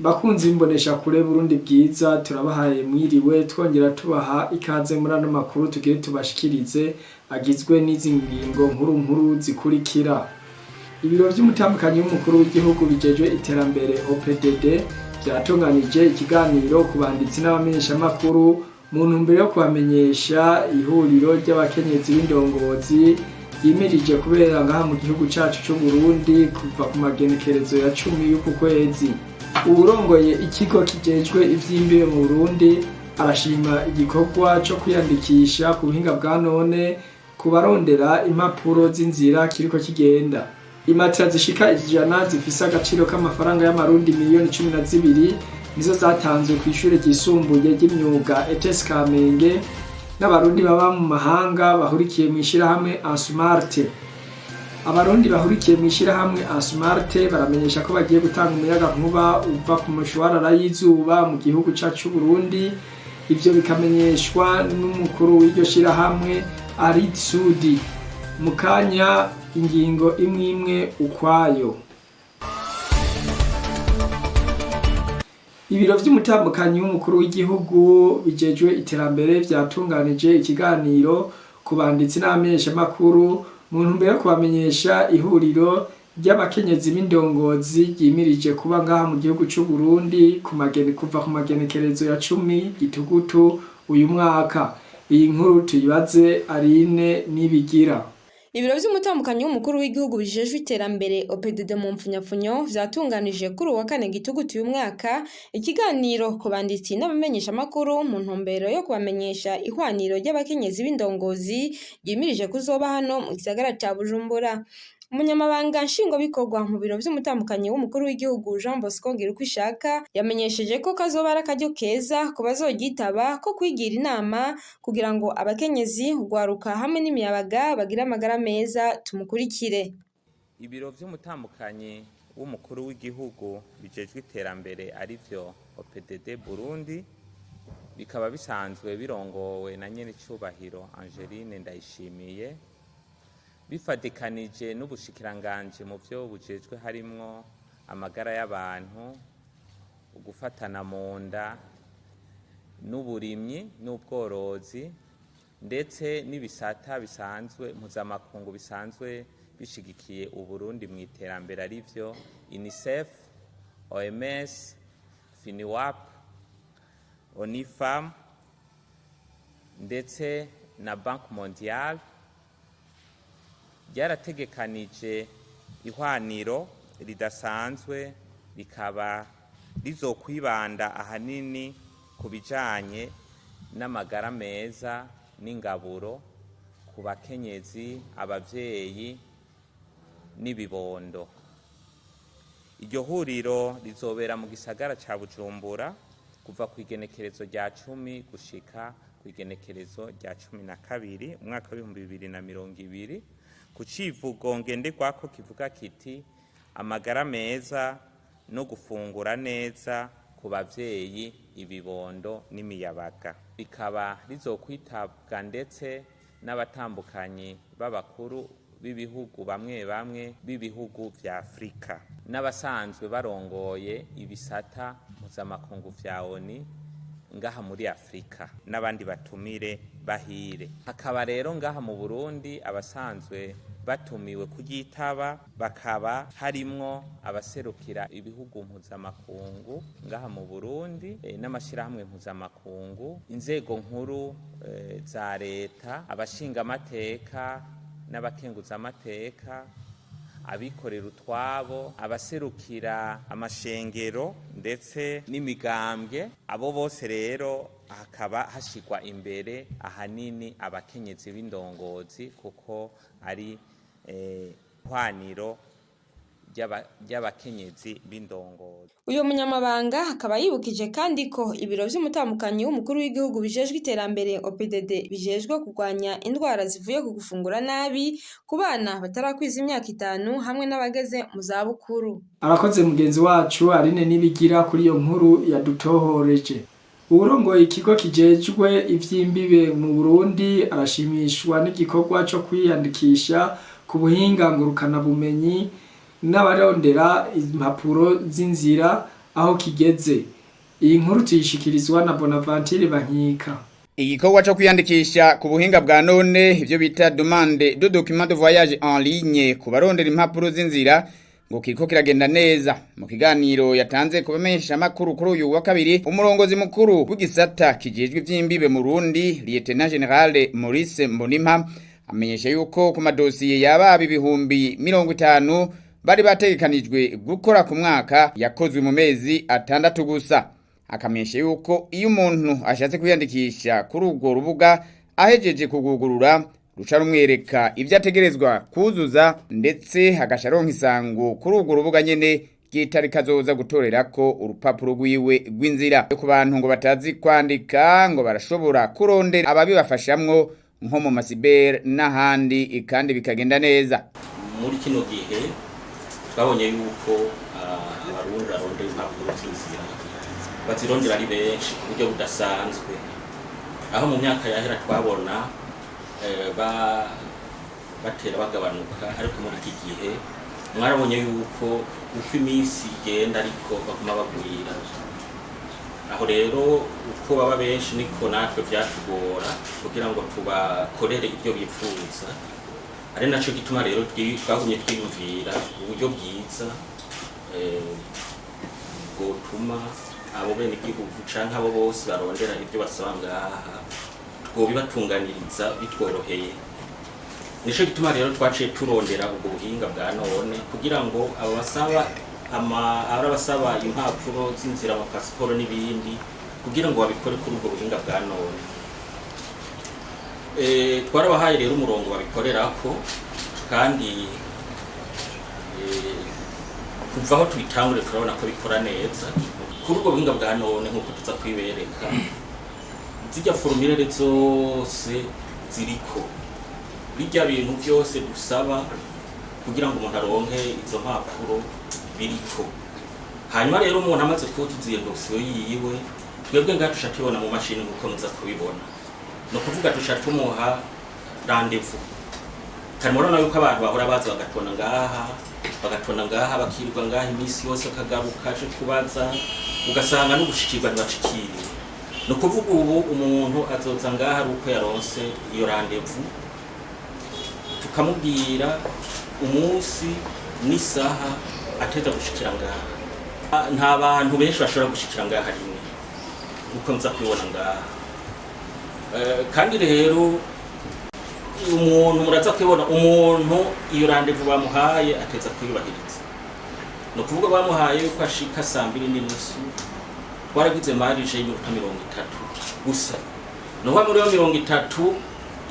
Bakunzi imbonesha kure Burundi bwiza turabahaye mwiriwe twongera tubaha ikaze muri ano makuru tugire tubashikirize agizwe n'izi ngingo nkuru zikurikira. Ibiro vy'umutambukanyi w'umukuru w'igihugu bijejwe iterambere OPDD vyatunganije ikiganiro ku banditsi n'abamenyesha makuru mu ntumbero yo kubamenyesha ihuriro ry'abakenyezi b'indongozi yimirije kubera ngaha mu gihugu cacu c'u Burundi kuva ku magenekerezo ya 10 y'uku kwezi. Uwurongoye ikigo kijejwe ivy'imbibe mu Burundi arashima igikorwa co kwiyandikisha ku buhinga bwa none ku barondera impapuro z'inzira kiriko kigenda. Imatira zishika 100 zifise agaciro k'amafaranga y'amarundi miliyoni 12 nizo zatanzwe kw'ishure ryisumbuye ry'imyuga ETS Kamenge n'abarundi baba mu mahanga bahurikiye mw'ishirahamwe Asmart. Abarundi bahurikiye mw'ishirahamwe Asmart baramenyesha ko bagiye gutanga umuyaga nkuba uva ku mushwarara y'izuba mu gihugu cacu Burundi. Ivyo bikamenyeshwa n'umukuru w'iryo shirahamwe Arid Sudi. Mukanya ingingo imwe ukwayo. Ibiro vy'umutambukanyi w'umukuru w'igihugu bijejwe iterambere vyatunganije ikiganiro ku banditsi n'abamenyesha makuru mu ntumbero yo kubamenyesha ihuriro ry'abakenyezi b'indongozi yimirije kuba ngaha mu gihugu c'u Burundi kuva ku magenekerezo ya 10 gitugutu uyu mwaka. Iyi nkuru tuyibaze Aline Nibigira. Ibiro vy'umutambukanyi w'umukuru w'igihugu bijejwe iterambere OPDD mu mpfunyapfunyo vyatunganije kuri uwa 4 gitugutu uyu mwaka ikiganiro ku banditsi n'abamenyesha makuru mu ntumbero yo kubamenyesha ihwaniro ry'abakenyezi b'indongozi yimirije kuzoba hano mu gisagara ca Bujumbura. Umunyamabanga nshingwabikorwa mu biro vy'umutambukanyi w'umukuru w'igihugu Jean Bosco Ngirukwishaka yamenyesheje ko kazoba ari akaryo keza ku bazogitaba ko kwigira inama kugira ngo abakenyezi ugwaruka hamwe n'imiyabaga bagira amagara meza. Tumukurikire. Ibiro vy'umutambukanyi w'umukuru w'igihugu bijejwe iterambere arivyo OPDD Burundi bikaba bisanzwe birongowe na nyenicubahiro Angeline Ndayishimiye bifadikanije n'ubushikiranganje mu vyo bujejwe harimwo amagara y'abantu, ugufatana mu nda, n'uburimyi n'ubworozi ndetse n'ibisata bisanzwe mpuzamakungu bisanzwe bishigikiye Uburundi mu iterambere arivyo UNICEF, OMS, FINIWAP, ONIFAM ndetse na Banque Mondiale. Ryarategekanije ihwaniro ridasanzwe rikaba rizokwibanda ahanini ku bijanye n'amagara meza n'ingaburo ku bakenyezi, abavyeyi n'ibibondo. Iryo huriro rizobera mu gisagara ca Bujumbura kuva ku igenekerezo rya 10 gushika ku igenekerezo rya 12 umwaka wa 2020 ku civugo ngenderwako kivuga kiti amagara meza no gufungura neza ku bavyeyi, ibibondo n'imiyabaga. Bikaba rizokwitabwa ndetse n'abatambukanyi b'abakuru b'ibihugu bamwe b'ibihugu vya Afrika n'abasanzwe barongoye ibisata mpuzamakungu vya ONU ngaha muri Afrika n'abandi batumire bahire. Hakaba rero ngaha mu Burundi abasanzwe batumiwe kugitaba bakaba harimwo abaserukira ibihugu mpuzamakungu ngaha mu Burundi n'amashirahamwe mpuzamakungu, inzego nkuru za leta, abashinga amateka n'abakenguza amateka, abikorera utwabo, abaserukira amashengero ndetse n'imigambwe. Abo bose rero hakaba hashigwa imbere ahanini abakenyezi b'indongozi kuko ari hwaniro ry'abakenyezi b'indongozi. Uyo munyamabanga akaba yibukije kandi ko ibiro vy'umutambukanyi w'umukuru w'igihugu bijejwe iterambere OPDD bijejwe kurwanya indwara zivuye ku gufungura nabi ku bana batarakwiza imyaka 5 hamwe n'abageze mu za bukuru. Arakoze mugenzi wacu Aline Nibigira kuri iyo nkuru yadutohoreje. Uwurongoye ikigo kijejwe ivy'imbibe mu Burundi arashimishwa n'igikorwa co kwiyandikisha ku buhinga ngurukana bumenyi n'abarondera impapuro z'inzira aho kigeze. Iyi nkuru tuyishikirizwa na Bonaventure Bankika. Igikorwa cyo kwiyandikisha ku buhinga bwa none ivyo bita demande de document de voyage en ligne ku barondera impapuro z'inzira ngo kiriko kiragenda neza. Mu kiganiro yatanze kubamenyesha makuru kuri uyu wa kabiri, umurongozi mukuru w'igisata kijejwe ivy'imbibe mu Burundi Lieutenant General Maurice Mbonimpa amenyesha yuko ku madosiye yaba ibihumbi 50 bari bategekanijwe gukora ku mwaka yakozwe mu mezi 6 gusa. Akamenyesha yuko iyo umuntu ashatse kwiyandikisha kuri urwo rubuga ahejeje kugugurura ruca rumwereka ivyo ategerezwa kuzuza ndetse agasharonka isango kuri urwo rubuga nyene gitarika azoza gutorerako urupapuro rwiwe rw'inzira. Ku bantu ngo batazi kwandika ngo barashobora kurondera ababibafashamwo nko mu masibere n'ahandi kandi bikagenda neza. Muri kino gihe twabonye yuko abarundi barondera impapuro z'inzira bazirondera ari benshi ku buryo budasanzwe, aho mu myaka yahera twabona batera bagabanuka, ariko muri iki gihe mwarabonye yuko uko iminsi igenda ariko baguma bagwira. Aho rero uko baba benshi niko natwe byatugora kugira ngo tubakorere ibyo bifuza. Ari naco gituma rero twagumye twiyumvira uburyo bwiza bwotuma abo bene igihugu canke abo bose barondera ibyo basaba ngaha twobibatunganiriza bitworoheye. Nico gituma rero twaciye turondera ubwo buhinga bwa none kugira ngo abo basaba abasaba impapuro z'inzira, ama passport n'ibindi, kugira ngo babikore kuri ubwo buhinga bwa none. Twarabahaye rero umurongo babikorerako, kandi kuva aho tubitangure turabona ko bikora neza kuri ubwo buhinga bwa none. Nk'uko tuza kwibereka zijya formulaire zose ziriko bijya bintu byose dusaba kugira ngo umuntu aronke izo mpapuro biriko. Hanyuma rero umuntu amaze kutuziye dosiyo yiwe, twebwe ngatusha tubona mu mashini uko muza kubibona, no kuvuga tusha tumuha rendezvous. Kandi murabona yuko abantu bahora baza bagatona ngaha bakirwa ngaha imisi yose akagaruka aje kubaza, ugasanga no gushikirwa ntibashikiriye. No kuvuga ubu umuntu azoza ngaha ari uko yaronse iyo rendezvous, tukamubwira umunsi n'isaha ateza gushikira ngaha. Nta bantu benshi bashobora gushikira ngaha rimwe uko nza kubibona ngaha. Kandi rero umuntu muraza kwibona umuntu iyo rendezvous bamuhaye ateza kuyubahiriza. No kuvuga bamuhaye yuko ashika 2:30 twaragize marije y'iminota 30 gusa. No muri yo 30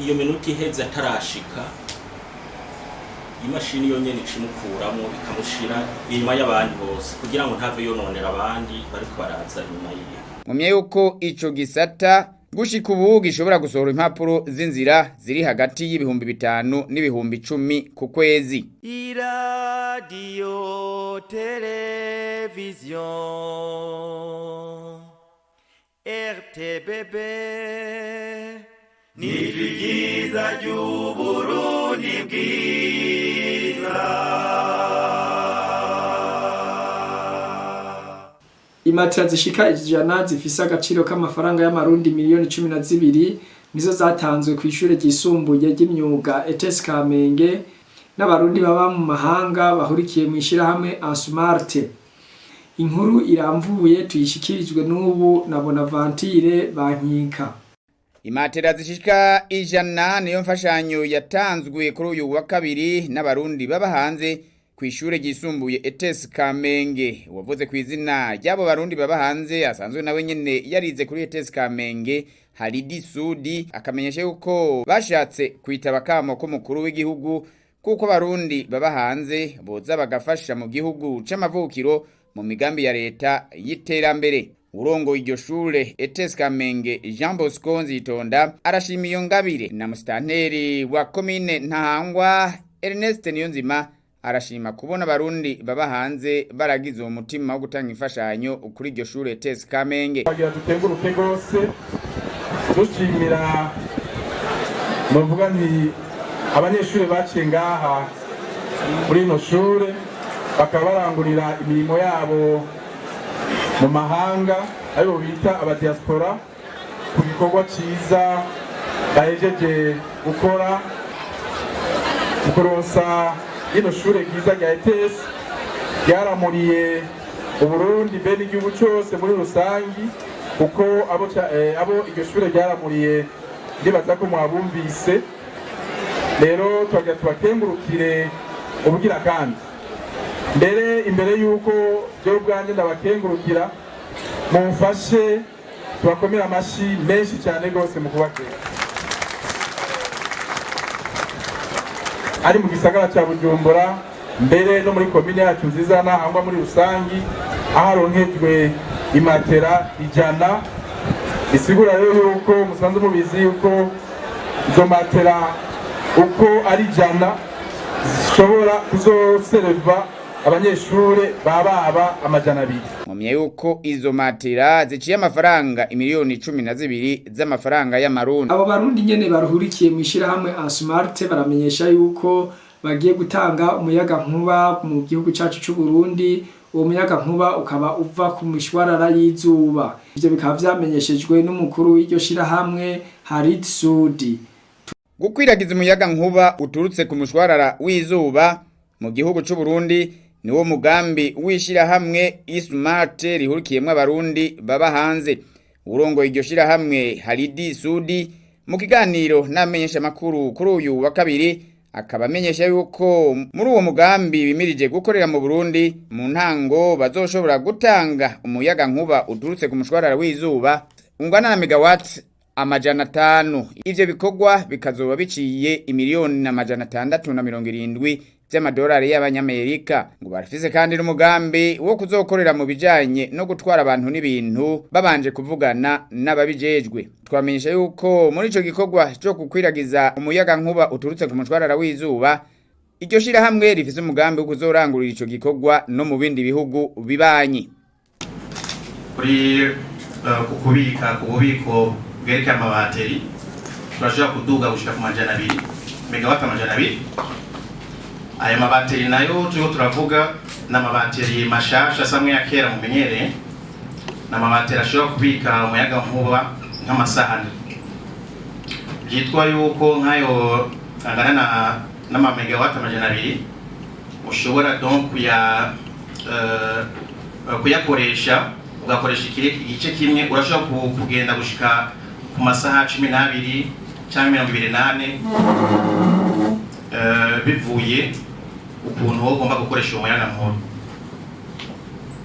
iyo minota iheze atarashika, imashini yonyene ikimukuramo ikamushira inyuma y'abandi bose kugira ngo ntave yononera abandi bariko baraza inyuma yiwe. Mumye yuko ico gisata gushika ubu gishobora gusohora impapuro z'inzira ziri hagati y'ibihumbi 5 n'ibihumbi 10 ku kwezi. Radio television RTBB nivigiza ry'Uburundi bwiza. Imatera zishika 100 zifise agaciro k'amafaranga y'amarundi miliyoni 12 nizo zatanzwe ku ishure ryisumbuye ry'imyuga ETS Kamenge n'abarundi baba mu mahanga bahurikiye mu ishirahamwe Asmarte. Inkuru iramvuye tuyishikirijwe n'ubu na Bonaventure Bankika. Imatera zishika 100 niyo mfashanyo yatanzwe kuri uyu wa kabiri n'abarundi baba hanze ku ishure ryisumbuye ETS Kamenge. Wavuze ku izina ry'abo barundi baba hanze asanzwe nawe nyene yarize kuri ETS Kamenge Halidi Sudi, akamenyesha yuko bashatse kwitaba kamo ko mukuru w'igihugu kuko barundi baba hanze boza bagafasha mu gihugu c'amavukiro mu migambi ya leta y'iterambere. Urongo iryo shure ETS Kamenge Jean Bosco Nzitonda arashima iyo ngabire, na musitanteri wa komine Ntahangwa Ernest Niyonzima arashima kubona barundi baba hanze baragize umutima wo gutanga imfashanyo kuri iryo shure ETS Kamenge. Bagira dutenguruke gose dushimira muvuga nti abanyeshuri baciye ngaha muri ino shure bakaba barangurira imirimo yabo mu mahanga aribo bita abadiaspora ku gikorwa cyiza bahejeje gukora mu kuronsa ino shure ryiza rya ETS ryaramuriye Uburundi bene igihugu cyose muri rusangi kuko abo iryo shure ryaramuriye ndibaza ko mwabumvise. Rero twagira tubakengurukire ubugira kandi imbere yuko byo bwanjye ndabakengurukira mumfashe tubakomera amashi menshi cyane rwose mu kubakira ari mu gisagara cya Bujumbura mbere no muri komine yacu nziza n'ahangwa muri rusangi aharonkejwe imatera 100. Bisigura rero yuko musanze mubizi yuko izo matera uko ari 100 zishobora kuzoserva abanyeshure baba amajana 200. Mumye yuko izo matera ziciye amafaranga imiliyoni 12 z'amafaranga y'amarundi. Abo barundi nyene baruhurikiye mu ishirahamwe Asmart baramenyesha yuko bagiye gutanga umuyaga nkuba mu gihugu cyacu cy'u Burundi. Uwo muyaga nkuba ukaba uva ku mishwarara y'izuba. Ivyo bikaba vyamenyeshejwe n'umukuru w'iryo shirahamwe Harit Sudi. Gukwiragiza umuyaga nkuba uturutse ku mushwarara w'izuba mu gihugu cy'u Burundi niwo mugambi w'ishirahamwe Ismart rihurikiyemwe abarundi baba hanze. Urongo iryo shirahamwe Harit Sudi mu kiganiro n'amenyesha makuru kuri uyu wa kabiri akaba amenyesha yuko muri uwo mugambi bimirije gukorera mu Burundi mu ntango bazoshobora gutanga umuyaga nkuba uturutse ku mushwarara w'izuba ungana na megawatt 500. Ivyo bikorwa bikazoba biciye imiliyoni 670 by'amadolari y'abanyamerika. Ngo barafise kandi n'umugambi wo kuzokorera mu bijanye no gutwara abantu n'ibintu babanje kuvugana n'ababijejwe. Twamenyesha yuko muri ico gikorwa cyo kukwiragiza umuyaga nkuba uturutse ku mushwarara w'izuba iryo shirahamwe rifise umugambi wo kuzorangurira ico gikorwa no mu bindi bihugu bibanyi. Kuri kubika ku bubiko bwerekeye amabateri turashobora kuduga gushika ku majana 2 megawatt amajana 2. Aya mabateri nayo turiho turavuga n'amabateri mashasha samwe ya kera mumenyereye n'amabateri ashobora kubika umuyaga nkuba nk'amasaha byitwa yuko nkayo angana na megawatt amajana 2 ushobora donc kuyakoresha ugakoresha igice kimwe urashobora kugenda gushika ku masaha 12 cyangwa 28 bivuye ukuntu ugomba gukoresha umuyaga nkuba.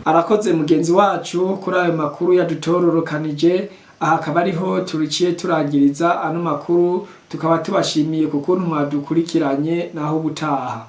Arakoze mugenzi wacu kuri ayo makuru yadutororokanije. Aha akaba ariho turiciye turangiriza ano makuru tukaba tubashimiye kuko mwadukurikiranye naho ubutaha.